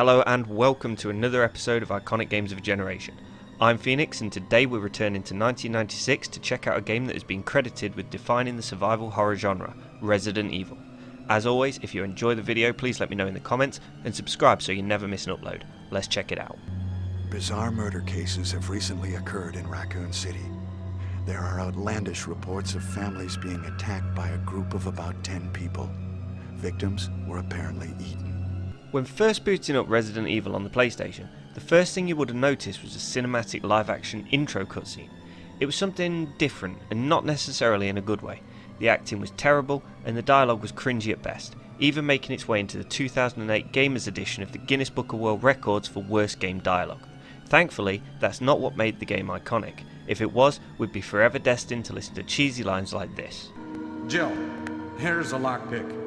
Hello and welcome to another episode of Iconic Games of a Generation. I'm Phoenix and today we're returning to 1996 to check out a game that has been credited with defining the survival horror genre, Resident Evil. As always, if you enjoy the video, please let me know in the comments and subscribe so you never miss an upload. Let's check it out. Bizarre murder cases have recently occurred in Raccoon City. There are outlandish reports of families being attacked by a group of about 10 people. Victims were apparently eaten. When first booting up Resident Evil on the PlayStation, the first thing you would have noticed was a cinematic live-action intro cutscene. It was something different and not necessarily in a good way. The acting was terrible and the dialogue was cringy at best, even making its way into the 2008 Gamers Edition of the Guinness Book of World Records for worst game dialogue. Thankfully, that's not what made the game iconic. If it was, we'd be forever destined to listen to cheesy lines like this. Jill, here's a lockpick.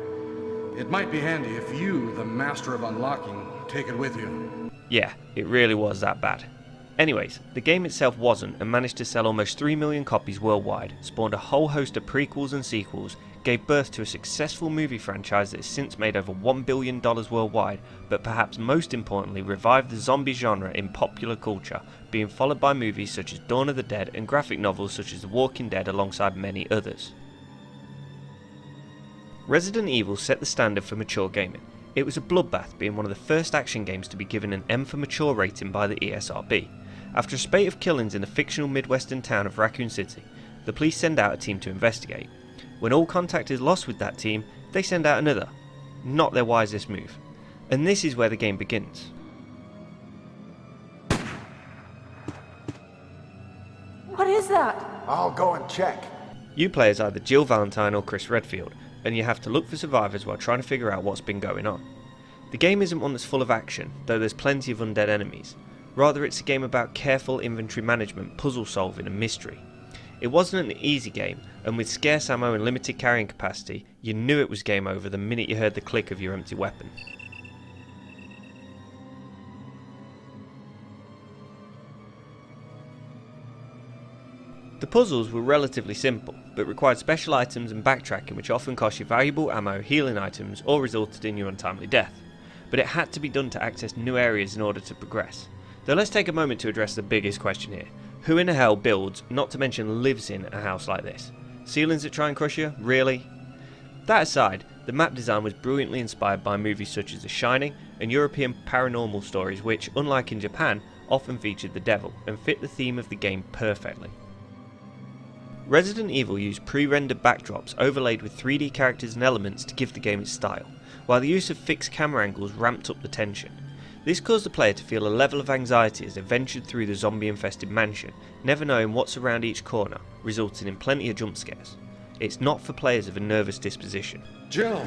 It might be handy if you, the master of unlocking, take it with you. Yeah, it really was that bad. Anyways, the game itself wasn't and managed to sell almost 3 million copies worldwide, spawned a whole host of prequels and sequels, gave birth to a successful movie franchise that has since made over $1 billion worldwide, but perhaps most importantly revived the zombie genre in popular culture, being followed by movies such as Dawn of the Dead and graphic novels such as The Walking Dead alongside many others. Resident Evil set the standard for mature gaming. It was a bloodbath, being one of the first action games to be given an M for mature rating by the ESRB. After a spate of killings in the fictional midwestern town of Raccoon City, the police send out a team to investigate. When all contact is lost with that team, they send out another. Not their wisest move. And this is where the game begins. What is that? I'll go and check. You play as either Jill Valentine or Chris Redfield, and you have to look for survivors while trying to figure out what's been going on. The game isn't one that's full of action, though there's plenty of undead enemies. Rather, it's a game about careful inventory management, puzzle solving and mystery. It wasn't an easy game, and with scarce ammo and limited carrying capacity, you knew it was game over the minute you heard the click of your empty weapon. The puzzles were relatively simple, but required special items and backtracking which often cost you valuable ammo, healing items, or resulted in your untimely death. But it had to be done to access new areas in order to progress. Though let's take a moment to address the biggest question here. Who in the hell builds, not to mention lives in, a house like this? Ceilings that try and crush you? Really? That aside, the map design was brilliantly inspired by movies such as The Shining and European paranormal stories which, unlike in Japan, often featured the devil and fit the theme of the game perfectly. Resident Evil used pre-rendered backdrops overlaid with 3D characters and elements to give the game its style, while the use of fixed camera angles ramped up the tension. This caused the player to feel a level of anxiety as they ventured through the zombie-infested mansion, never knowing what's around each corner, resulting in plenty of jump scares. It's not for players of a nervous disposition. Jill,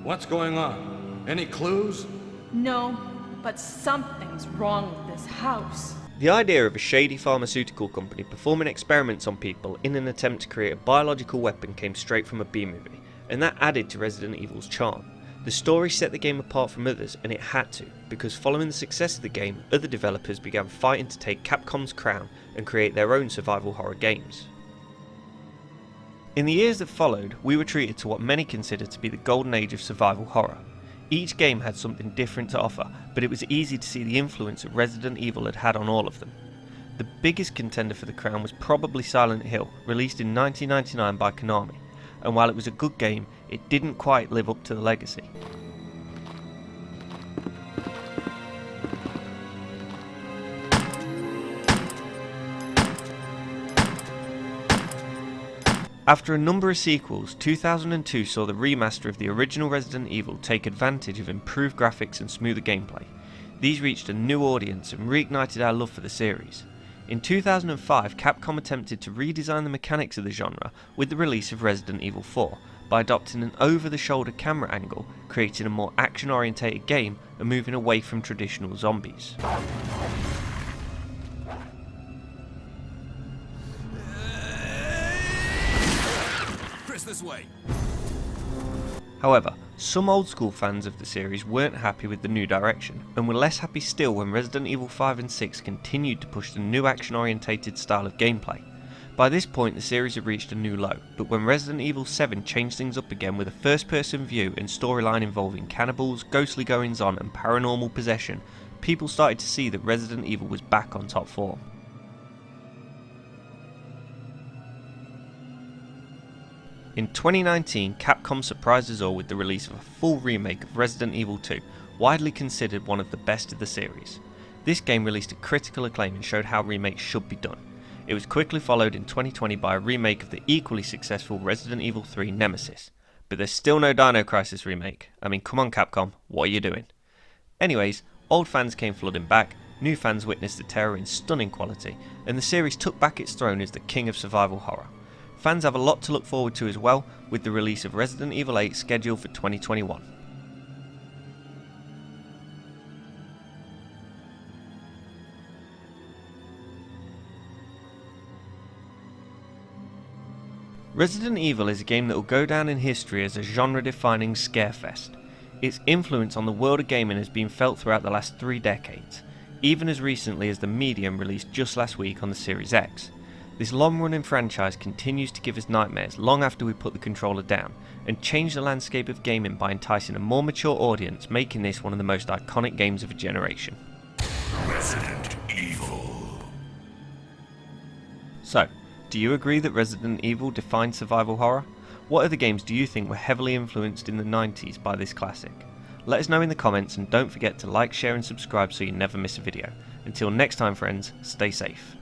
what's going on? Any clues? No, but something's wrong with this house. The idea of a shady pharmaceutical company performing experiments on people in an attempt to create a biological weapon came straight from a B-movie, and that added to Resident Evil's charm. The story set the game apart from others, and it had to, because following the success of the game, other developers began fighting to take Capcom's crown and create their own survival horror games. In the years that followed, we were treated to what many consider to be the golden age of survival horror. Each game had something different to offer, but it was easy to see the influence that Resident Evil had had on all of them. The biggest contender for the crown was probably Silent Hill, released in 1999 by Konami, and while it was a good game, it didn't quite live up to the legacy. After a number of sequels, 2002 saw the remaster of the original Resident Evil take advantage of improved graphics and smoother gameplay. These reached a new audience and reignited our love for the series. In 2005, Capcom attempted to redesign the mechanics of the genre with the release of Resident Evil 4 by adopting an over-the-shoulder camera angle, creating a more action-orientated game and moving away from traditional zombies. This way. However, some old school fans of the series weren't happy with the new direction, and were less happy still when Resident Evil 5 and 6 continued to push the new action orientated style of gameplay. By this point the series had reached a new low, but when Resident Evil 7 changed things up again with a first person view and storyline involving cannibals, ghostly goings on and paranormal possession, people started to see that Resident Evil was back on top form. In 2019, Capcom surprised us all with the release of a full remake of Resident Evil 2, widely considered one of the best of the series. This game released to critical acclaim and showed how remakes should be done. It was quickly followed in 2020 by a remake of the equally successful Resident Evil 3 Nemesis. But there's still no Dino Crisis remake. I mean, come on Capcom, what are you doing? Anyways, old fans came flooding back, new fans witnessed the terror in stunning quality, and the series took back its throne as the king of survival horror. Fans have a lot to look forward to as well, with the release of Resident Evil 8 scheduled for 2021. Resident Evil is a game that will go down in history as a genre-defining scarefest. Its influence on the world of gaming has been felt throughout the last 3 decades, even as recently as the Medium released just last week on the Series X. This long-running franchise continues to give us nightmares long after we put the controller down, and change the landscape of gaming by enticing a more mature audience, making this one of the most iconic games of a generation. Resident Evil. So, do you agree that Resident Evil defined survival horror? What other games do you think were heavily influenced in the 90s by this classic? Let us know in the comments, and don't forget to like, share and subscribe so you never miss a video. Until next time friends, stay safe.